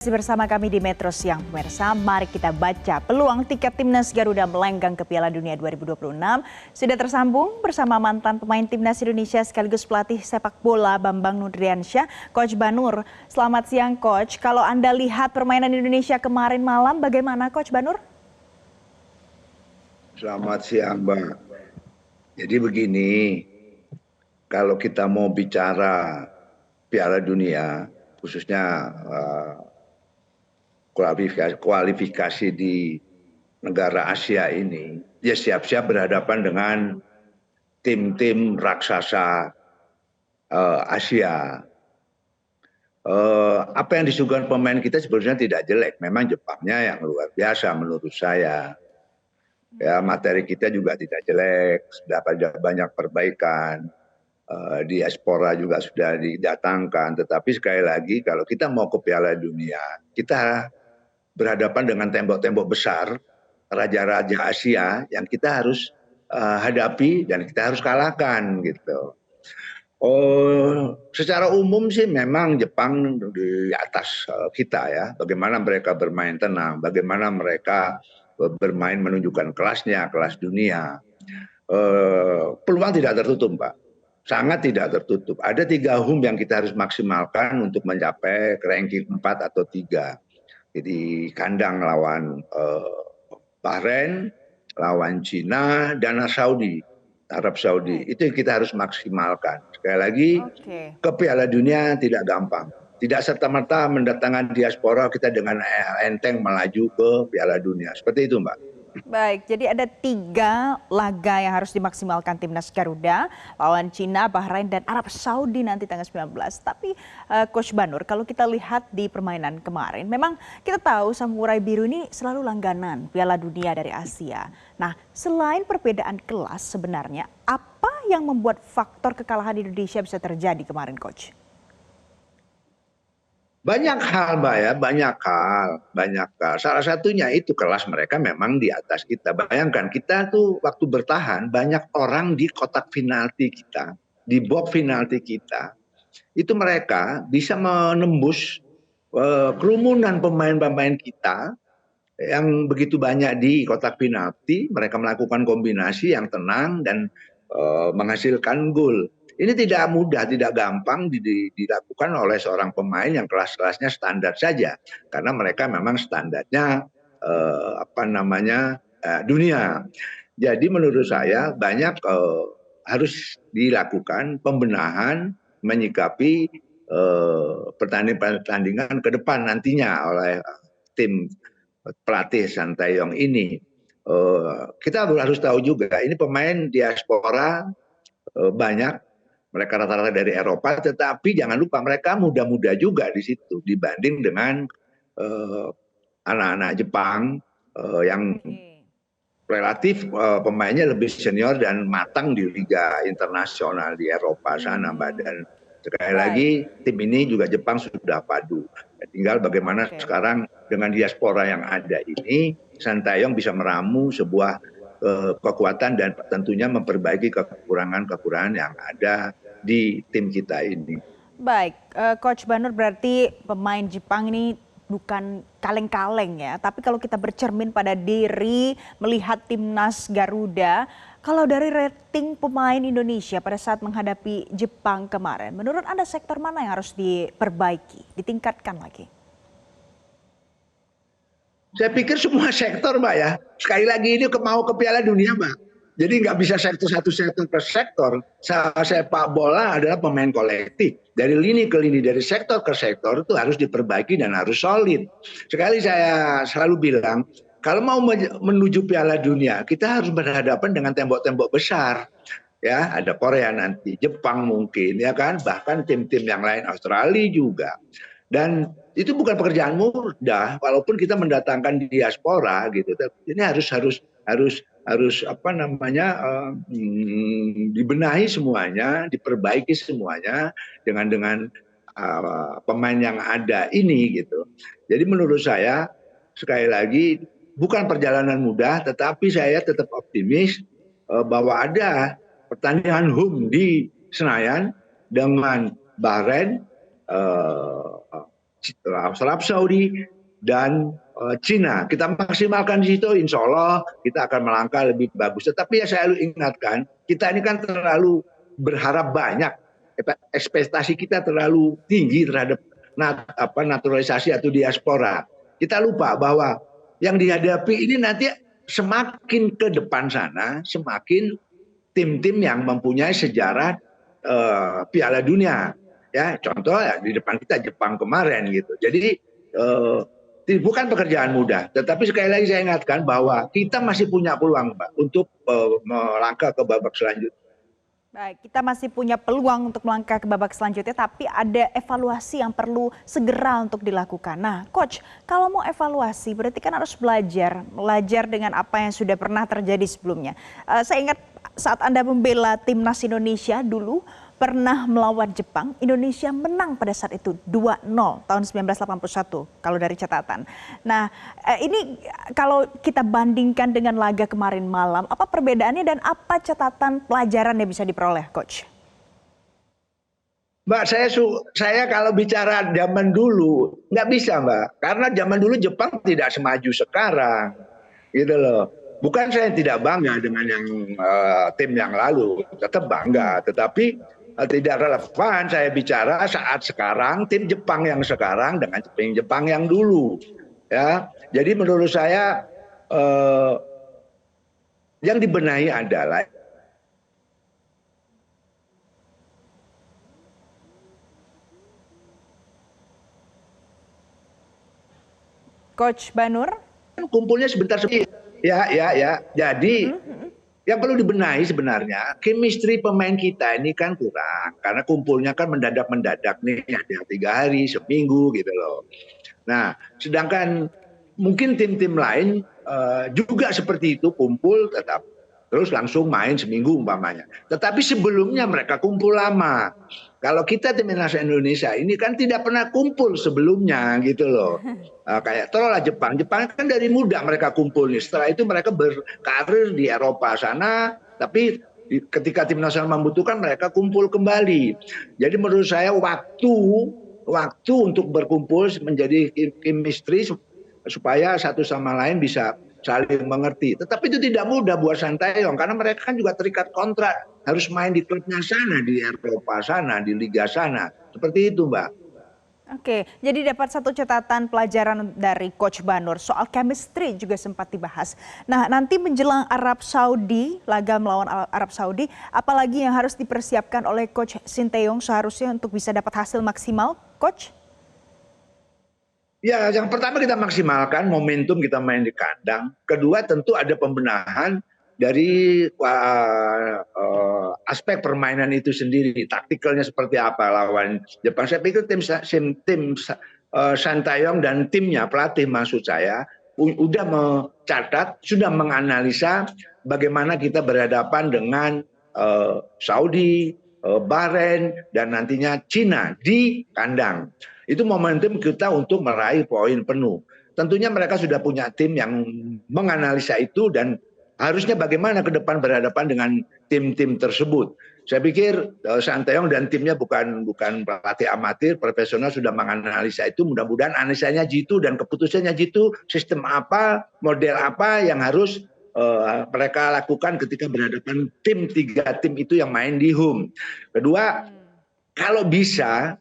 Masih bersama kami di Metro Siang pemirsa, mari kita baca peluang tiket timnas Garuda melenggang ke Piala Dunia 2026. Sudah tersambung bersama mantan pemain timnas Indonesia sekaligus pelatih sepak bola Bambang Nurdriansyah, Coach Banur. Selamat siang Coach, kalau Anda lihat permainan Indonesia kemarin malam bagaimana Coach Banur? Selamat siang Mbak. Jadi begini, kalau kita mau bicara Piala Dunia, khususnya kualifikasi di negara Asia ini, ya siap-siap berhadapan dengan tim-tim raksasa Asia. Apa yang disuguhkan pemain kita sebenarnya tidak jelek, memang Jepangnya yang luar biasa menurut saya. Ya, materi kita juga tidak jelek, sudah banyak perbaikan. Diaspora juga sudah didatangkan, tetapi sekali lagi kalau kita mau ke Piala Dunia, kita berhadapan dengan tembok-tembok besar, raja-raja Asia yang kita harus hadapi dan kita harus kalahkan gitu. Secara umum sih memang Jepang di atas kita ya. Bagaimana mereka bermain tenang, bagaimana mereka bermain menunjukkan kelasnya, kelas dunia. Peluang tidak tertutup, Pak. Sangat tidak tertutup. Ada 3 home yang kita harus maksimalkan untuk mencapai ranking 4 atau 3. Jadi kandang lawan Bahrain, lawan Cina, dan Arab Saudi. Itu yang kita harus maksimalkan. Sekali lagi, ke Piala Dunia tidak gampang. Tidak serta-merta mendatangkan diaspora kita dengan enteng melaju ke Piala Dunia. Seperti itu, Mbak. Baik, jadi ada 3 laga yang harus dimaksimalkan timnas Garuda, lawan Cina, Bahrain, dan Arab Saudi nanti tanggal 19. Tapi Coach Banur, kalau kita lihat di permainan kemarin, memang kita tahu Samurai Biru ini selalu langganan Piala Dunia dari Asia. Nah, selain perbedaan kelas sebenarnya, apa yang membuat faktor kekalahan Indonesia bisa terjadi kemarin, Coach? Banyak hal, Mbak ya, banyak hal. Salah satunya itu kelas mereka memang di atas kita. Bayangkan kita tuh waktu bertahan banyak orang di kotak penalti kita, di box penalti kita. Itu mereka bisa menembus kerumunan pemain-pemain kita yang begitu banyak di kotak penalti. Mereka melakukan kombinasi yang tenang dan menghasilkan gol. Ini tidak mudah, tidak gampang dilakukan oleh seorang pemain yang kelas-kelasnya standar saja, karena mereka memang standarnya dunia. Jadi menurut saya banyak harus dilakukan pembenahan menyikapi pertandingan ke depan nantinya oleh tim pelatih Sintayong ini. Kita harus tahu juga ini pemain diaspora banyak. Mereka rata-rata dari Eropa, tetapi jangan lupa mereka muda-muda juga di situ dibanding dengan anak-anak Jepang yang relatif pemainnya lebih senior dan matang di liga internasional di Eropa sana, Mbak. Dan sekali lagi tim ini juga Jepang sudah padu. Tinggal bagaimana sekarang dengan diaspora yang ada ini, Sintayong bisa meramu sebuah kekuatan dan tentunya memperbaiki kekurangan-kekurangan yang ada di tim kita ini. Baik, Coach Banur, berarti pemain Jepang ini bukan kaleng-kaleng ya, tapi kalau kita bercermin pada diri melihat timnas Garuda, kalau dari rating pemain Indonesia pada saat menghadapi Jepang kemarin, menurut Anda sektor mana yang harus diperbaiki, ditingkatkan lagi? Saya pikir semua sektor, Mbak ya. Sekali lagi ini mau ke Piala Dunia, Mbak. Jadi nggak bisa satu sektor per sektor. Sepak bola adalah pemain kolektif. Dari lini ke lini, dari sektor ke sektor itu harus diperbaiki dan harus solid. Sekali saya selalu bilang, kalau mau menuju Piala Dunia, kita harus berhadapan dengan tembok-tembok besar. Ya, ada Korea nanti, Jepang mungkin, ya kan, bahkan tim-tim yang lain, Australia juga. Dan itu bukan pekerjaan mudah, walaupun kita mendatangkan diaspora gitu. Ini harus dibenahi semuanya, diperbaiki semuanya dengan pemain yang ada ini gitu. Jadi menurut saya sekali lagi bukan perjalanan mudah, tetapi saya tetap optimis bahwa ada pertandingan home di Senayan dengan Bahrain, Arab Saudi dan Cina. Kita maksimalkan di situ, insya Allah kita akan melangkah lebih bagus. Tetapi ya saya selalu ingatkan, kita ini kan terlalu berharap banyak, ekspektasi kita terlalu tinggi terhadap naturalisasi atau diaspora. Kita lupa bahwa yang dihadapi ini nanti semakin ke depan sana, semakin tim-tim yang mempunyai sejarah Piala Dunia. Ya, contoh ya di depan kita Jepang kemarin gitu. Jadi bukan pekerjaan mudah, tetapi sekali lagi saya ingatkan bahwa kita masih punya peluang, Mbak, untuk melangkah ke babak selanjutnya. Baik, kita masih punya peluang untuk melangkah ke babak selanjutnya, tapi ada evaluasi yang perlu segera untuk dilakukan. Nah, Coach, kalau mau evaluasi berarti kan harus belajar dengan apa yang sudah pernah terjadi sebelumnya. Saya ingat saat Anda membela timnas Indonesia dulu, pernah melawan Jepang, Indonesia menang pada saat itu 2-0 tahun 1981 kalau dari catatan. Nah, ini kalau kita bandingkan dengan laga kemarin malam, apa perbedaannya dan apa catatan pelajaran yang bisa diperoleh, Coach? Mbak, saya kalau bicara zaman dulu nggak bisa, Mbak, karena zaman dulu Jepang tidak semaju sekarang, gitu loh. Bukan saya tidak bangga dengan yang tim yang lalu, tetap bangga, tetapi tidak relevan saya bicara saat sekarang tim Jepang yang sekarang dengan tim Jepang yang dulu, ya. Jadi menurut saya yang dibenahi adalah Coach Banur? kumpulnya sebentar ya. Jadi yang perlu dibenahi sebenarnya chemistry pemain kita ini kan kurang karena kumpulnya kan mendadak nih, ada 3 hari, seminggu gitu loh. Nah, sedangkan mungkin tim-tim lain juga seperti itu, kumpul tetap terus langsung main seminggu umpamanya. Tetapi sebelumnya mereka kumpul lama. Kalau kita timnas Indonesia ini kan tidak pernah kumpul sebelumnya gitu loh. Kayak taruhlah Jepang kan dari muda mereka kumpul nih. Setelah itu mereka berkarir di Eropa sana, tapi ketika tim nasional membutuhkan mereka kumpul kembali. Jadi menurut saya waktu untuk berkumpul menjadi chemistry supaya satu sama lain bisa saling mengerti. Tetapi itu tidak mudah buat Sintayong karena mereka kan juga terikat kontrak, harus main di klubnya sana, di Eropa sana, di liga sana. Seperti itu, Mbak. Oke, jadi dapat satu catatan pelajaran dari Coach Banur soal chemistry juga sempat dibahas. Nah, nanti menjelang Arab Saudi, laga melawan Arab Saudi, apalagi yang harus dipersiapkan oleh Coach Sintayong seharusnya untuk bisa dapat hasil maksimal, Coach? Ya, yang pertama kita maksimalkan momentum kita main di kandang. Kedua tentu ada pembenahan dari aspek permainan itu sendiri, taktikalnya seperti apa lawan Jepang. Saya pikir tim Sintayong dan timnya, pelatih maksud saya, sudah mencatat, sudah menganalisa bagaimana kita berhadapan dengan Saudi, Bahrain, dan nantinya Cina di kandang. Itu momentum kita untuk meraih poin penuh. Tentunya mereka sudah punya tim yang menganalisa itu dan harusnya bagaimana ke depan berhadapan dengan tim-tim tersebut. Saya pikir Sintayong dan timnya bukan pelatih amatir, profesional, sudah menganalisa itu. Mudah-mudahan analisanya jitu dan keputusannya jitu, sistem apa, model apa yang harus mereka lakukan ketika berhadapan 3 tim itu yang main di home. Kedua, kalau bisa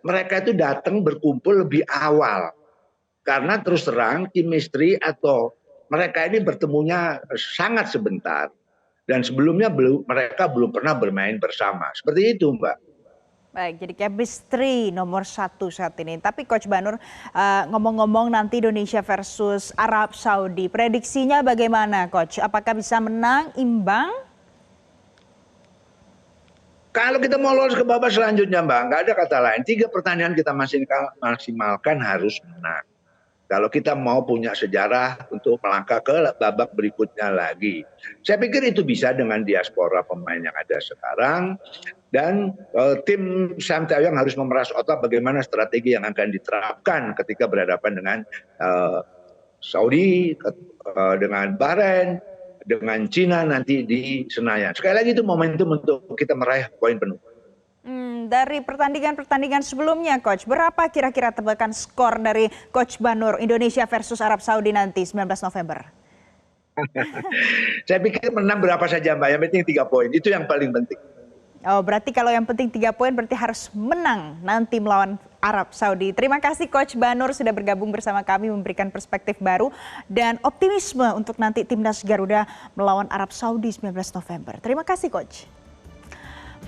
mereka itu datang berkumpul lebih awal. Karena terus terang chemistry atau mereka ini bertemunya sangat sebentar. Dan sebelumnya mereka belum pernah bermain bersama. Seperti itu, Mbak. Baik, jadi chemistry nomor 1 saat ini. Tapi Coach Banur, ngomong-ngomong nanti Indonesia versus Arab Saudi, prediksinya bagaimana Coach? Apakah bisa menang, imbang? Kalau kita mau lolos ke babak selanjutnya, Mbak, nggak ada kata lain. 3 pertandingan kita maksimalkan harus menang. Kalau kita mau punya sejarah untuk melangkah ke babak berikutnya lagi. Saya pikir itu bisa dengan diaspora pemain yang ada sekarang. Dan tim Sintayong harus memeras otak bagaimana strategi yang akan diterapkan ketika berhadapan dengan Saudi, dengan Bahrain, dengan Cina nanti di Senayan. Sekali lagi itu momentum untuk kita meraih poin penuh. Dari pertandingan-pertandingan sebelumnya, Coach, berapa kira-kira tebakan skor dari Coach Banur Indonesia versus Arab Saudi nanti 19 November? Saya pikir menang berapa saja Mbak, yang penting 3 poin, itu yang paling penting. Oh, berarti kalau yang penting 3 poin berarti harus menang nanti melawan Arab Saudi. Terima kasih Coach Banur sudah bergabung bersama kami memberikan perspektif baru dan optimisme untuk nanti timnas Garuda melawan Arab Saudi 19 November. Terima kasih Coach.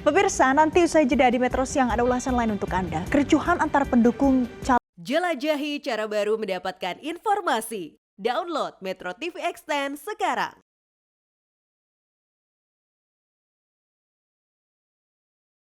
Pemirsa, nanti usai jeda di Metro Siang ada ulasan lain untuk Anda. Kericuhan antar pendukung calon. Jelajahi cara baru mendapatkan informasi. Download Metro TV Extend sekarang.